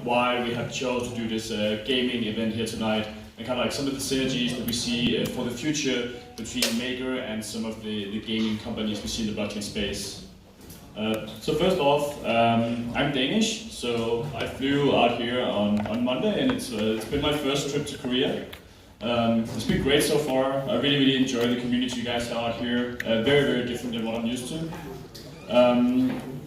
why we have chosen to do this gaming event here tonight, and kind of like some of the synergies that we see for the future between Maker and some of the gaming companies we see in the blockchain space. So first off, I'm Danish, so I flew out here on Monday, and it's been my first trip to Korea. It's been great so far. I really enjoy the community you guys have out here. Very different than what I'm used to.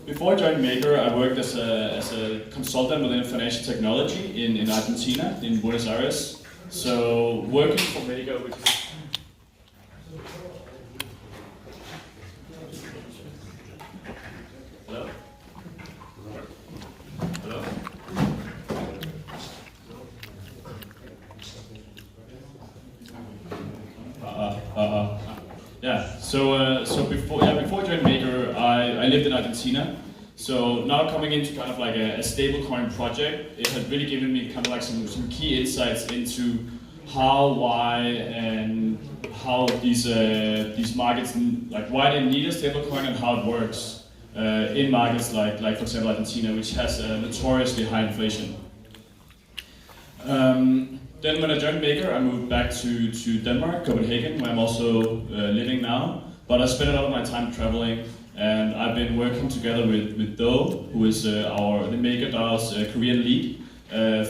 Before I joined Maker, I worked as a consultant within financial technology in Argentina, in Buenos Aires. So working for Maker, which is So before I joined Maker, I lived in Argentina. So now coming into kind of like a stablecoin project, it had really given me kind of like some key insights into how, why, and how these markets, like why they need a stablecoin and how it works in markets like for example Argentina, which has notoriously high inflation. Then when I joined Maker, I moved back to Denmark, Copenhagen, where I'm also living now. But I spent a lot of my time traveling, and I've been working together with Do, who is the makerdau's Korean lead,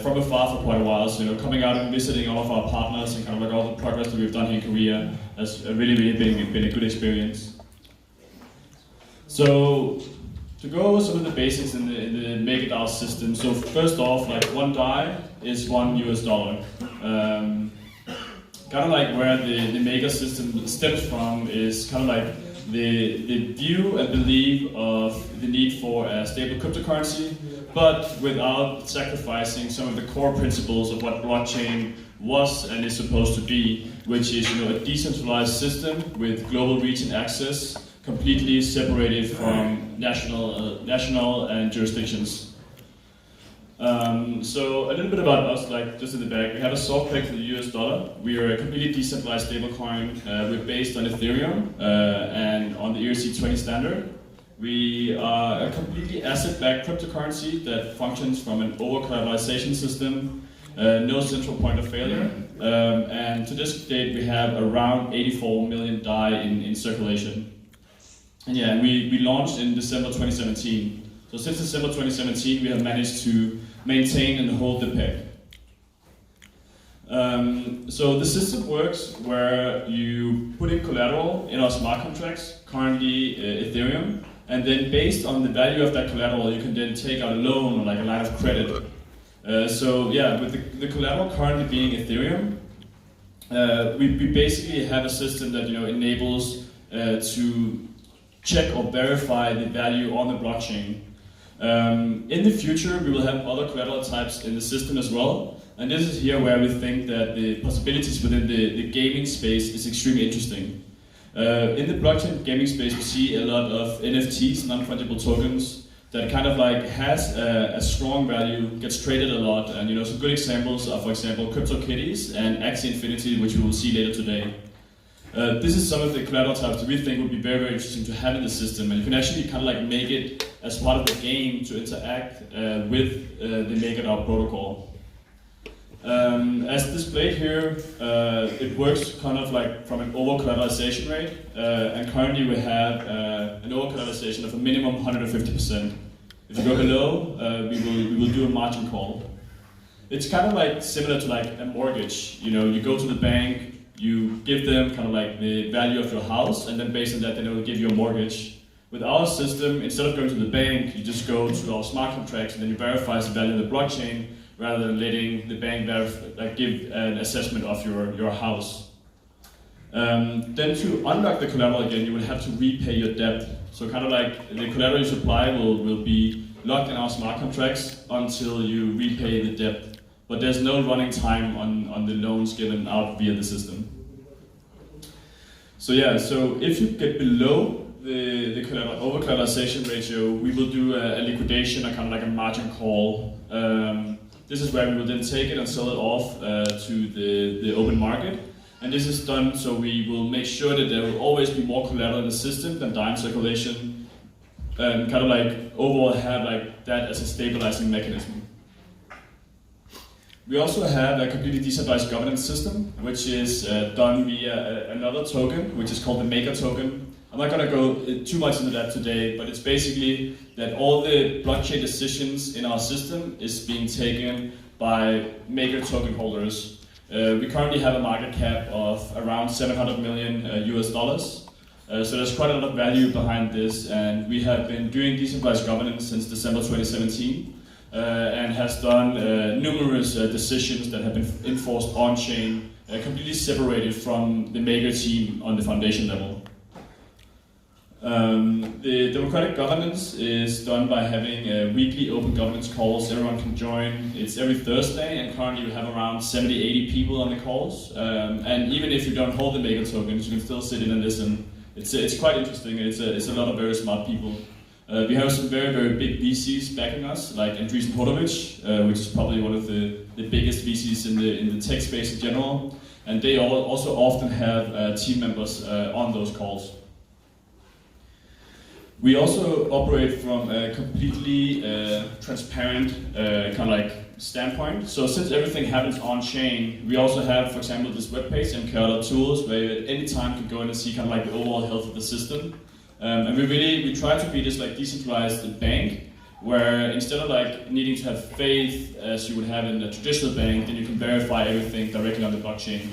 from afar for quite a while. So coming out and visiting all of our partners and kind of like all the progress that we've done here in Korea has really been a good experience. So to go over some of the basics in the makerdao system. So first off, like one DAI is $1. Kind of like where the Maker system stems from is kind of like the view and belief of the need for a stable cryptocurrency, but without sacrificing some of the core principles of what blockchain was and is supposed to be, which is a decentralized system with global reach and access, completely separated from national and jurisdictions. So a little bit about us, like just in the back, we have a soft peg for the US dollar. We are a completely decentralized stablecoin. We're based on Ethereum and on the ERC20 standard. We are a completely asset-backed cryptocurrency that functions from an over-collateralization system, no central point of failure. And to this date, we have around 84 million DAI in circulation. And yeah, we launched in December 2017. So since December 2017, we have managed to maintain and hold the peg. So the system works where you put in collateral in our smart contracts, currently Ethereum, and then based on the value of that collateral, you can then take out a loan or like a line of credit. So yeah, with the collateral currently being Ethereum, we basically have a system that enables to check or verify the value on the blockchain. In the future, we will have other collateral types in the system as well, and this is here where we think that the possibilities within the gaming space is extremely interesting. In the blockchain gaming space, we see a lot of NFTs, non-fungible tokens, that kind of like has a strong value, gets traded a lot, and some good examples are, for example, CryptoKitties and Axie Infinity, which we will see later today. This is some of the collateral types that we think would be very interesting to have in the system, and you can actually kind of like make it as part of the game to interact with the makerdao protocol. As displayed here, it works kind of like from an over-collateralization rate, and currently we have an over-collateralization of a minimum 150%. If you go below, we will do a margin call. It's kind of like similar to like a mortgage. You go to the bank, you give them kind of like the value of your house, and then based on that, they will give you a mortgage. With our system, instead of going to the bank, you just go to our smart contracts, and then you verify the value of the blockchain, rather than letting the bank give an assessment of your house. Then to unlock the collateral again, you will have to repay your debt. So kind of like the collateral you supply will be locked in our smart contracts until you repay the debt. But there's no running time on the loans given out via the system. So yeah, so if you get below the over-collateralization ratio, we will do a liquidation, or kind of like a margin call. This is where we will then take it and sell it off to the open market. And this is done so we will make sure that there will always be more collateral in the system than DAI in circulation, and kind of like overall have like that as a stabilizing mechanism. We also have a completely decentralized governance system, which is done via another token, which is called the Maker token. I'm not going to go too much into that today, but it's basically that all the blockchain decisions in our system is being taken by Maker token holders. We currently have a market cap of around 700 million US dollars. So there's quite a lot of value behind this, and we have been doing decentralized governance since December 2017. And has done numerous decisions that have been enforced on-chain, completely separated from the Maker team on the foundation level. The democratic governance is done by having weekly open governance calls. Everyone can join. It's every Thursday, and currently we have around 70-80 people on the calls. And even if you don't hold the Maker tokens, you can still sit in and listen. It's quite interesting. It's a lot of very smart people. We have some very, very big VCs backing us, like Andreessen Horowitz, which is probably one of the biggest VCs in the tech space in general. And they also often have team members on those calls. We also operate from a completely transparent kind of like standpoint. So since everything happens on chain, we also have, for example, this webpage, makerdao.tools, where you at any time can go in and see kind of like the overall health of the system. And we try to be this like decentralized bank, where instead of like needing to have faith as you would have in a traditional bank, then you can verify everything directly on the blockchain.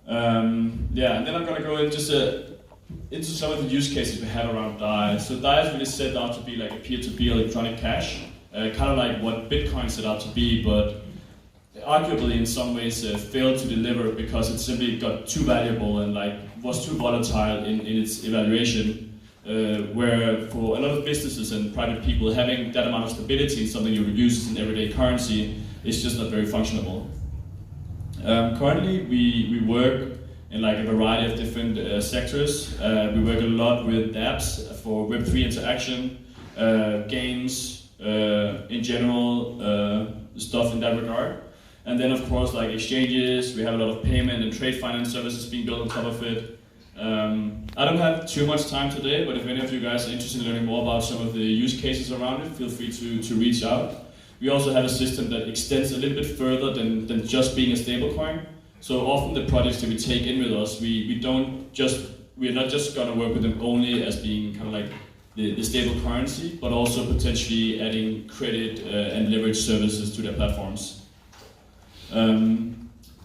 Yeah, and then I'm gonna go in just into some of the use cases we have around DAI. So DAI is really set out to be like a peer-to-peer electronic cash, kind of like what Bitcoin set out to be, but arguably in some ways failed to deliver because it simply got too valuable and like was too volatile in its evaluation, where for a lot of businesses and private people, having that amount of stability in something you use as an everyday currency is just not very functional. Currently we work in like a variety of different sectors. We work a lot with dApps for Web3 interaction, games, in general, stuff in that regard. And then of course like exchanges, we have a lot of payment and trade finance services being built on top of it. I don't have too much time today, but if any of you guys are interested in learning more about some of the use cases around it, feel free to reach out. We also have a system that extends a little bit further than just being a stablecoin. So often the projects that we take in with us, we're not just going to work with them only as being kind of like the stable currency, but also potentially adding credit and leverage services to their platforms.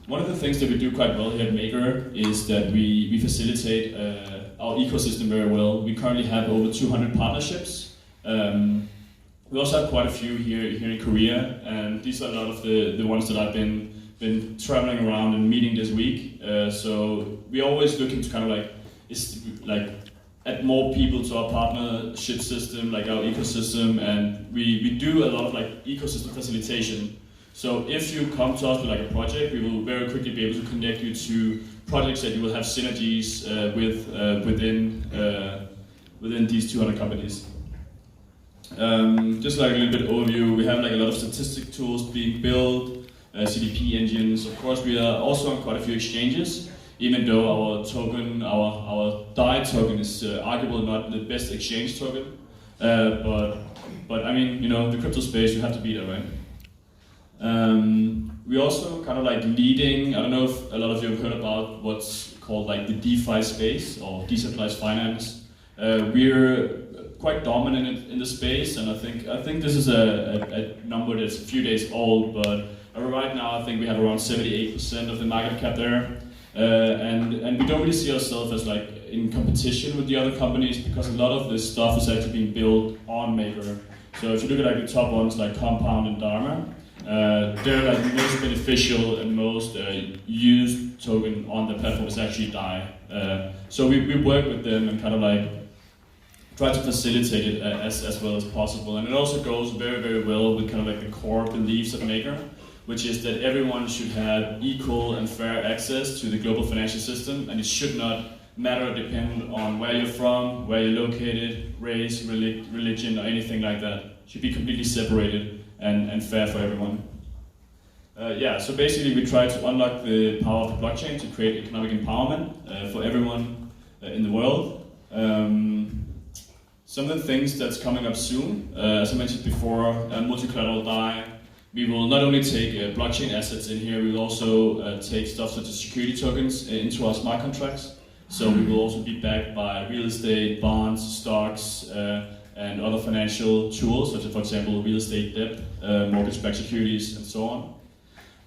One of the things that we do quite well here at Maker is that we facilitate our ecosystem very well. We currently have over 200 partnerships. We also have quite a few here in Korea, and these are a lot of the ones that I've been traveling around and meeting this week. So we're always looking to kind of like add more people to our partnership system, like our ecosystem, and we do a lot of like ecosystem facilitation. So if you come to us with like a project, we will very quickly be able to connect you to projects that you will have synergies within these 200 companies. Just like a little bit overview, we have like a lot of statistic tools being built, CDP engines. Of course, we are also on quite a few exchanges, even though our token, our DAI token is arguably not the best exchange token. But I mean, you know, the crypto space, you have to be there, right? We also kind of like leading, I don't know if a lot of you have heard about what's called like the DeFi space or decentralized finance. We're quite dominant in the space, and I think this is a number that's a few days old, but right now I think we have around 78% of the market cap there. And we don't really see ourselves as like in competition with the other companies because a lot of this stuff is actually being built on Maker. So if you look at like the top ones like Compound and Dharma, they're like the most beneficial and most used token on the platform is actually DAI. So we work with them and kind of like try to facilitate it as well as possible. And it also goes very, very well with kind of like the core beliefs of Maker, which is that everyone should have equal and fair access to the global financial system, and it should not matter or depend on where you're from, where you're located, race, religion, or anything like that. It should be completely separated and fair for everyone. Yeah, so basically we try to unlock the power of the blockchain to create economic empowerment for everyone in the world. Some of the things that's coming up soon, as I mentioned before, multi-collateral DAI, We will not only take blockchain assets in here, we will also take stuff such as security tokens into our smart contracts. So we will also be backed by real estate, bonds, stocks, and other financial tools, such as, for example, real estate debt, mortgage-backed securities, and so on.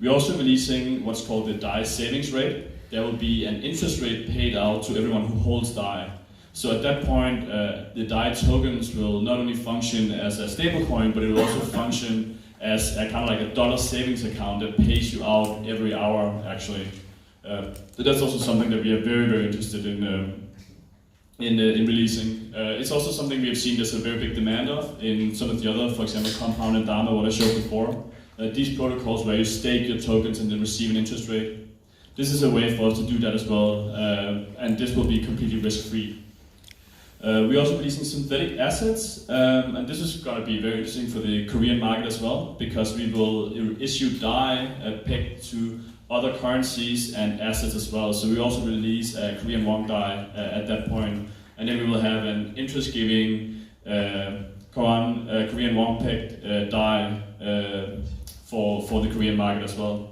We're also releasing what's called the DAI savings rate. There will be an interest rate paid out to everyone who holds DAI. So at that point, the DAI tokens will not only function as a stablecoin, but it will also function as a kind of like a dollar savings account that pays you out every hour, actually. That's also something that we are very, very interested in releasing. It's also something we have seen there's a very big demand of in some of the other, for example, Compound and Dharma, what I showed before. These protocols where you stake your tokens and then receive an interest rate. This is a way for us to do that as well, and this will be completely risk-free. We're also releasing synthetic assets, and this is going to be very interesting for the Korean market as well, because we will issue DAI pegged to other currencies and assets as well. So we also release a Korean won DAI at that point, and then we will have an interest-giving Korean won pegged DAI for the Korean market as well.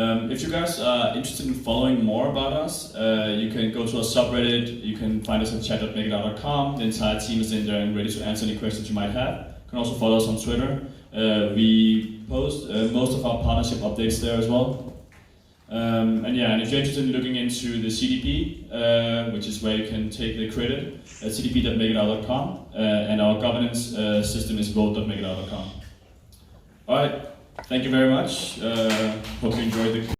If you guys are interested in following more about us, you can go to our subreddit. You can find us at chat.makerdao.com. The entire team is in there and ready to answer any questions you might have. You can also follow us on Twitter. We post most of our partnership updates there as well. And if you're interested in looking into the CDP, which is where you can take the credit, at cdp.makerdao.com, and our governance system is vote.makerdao.com. All right. Thank you very much. Hope you enjoyed the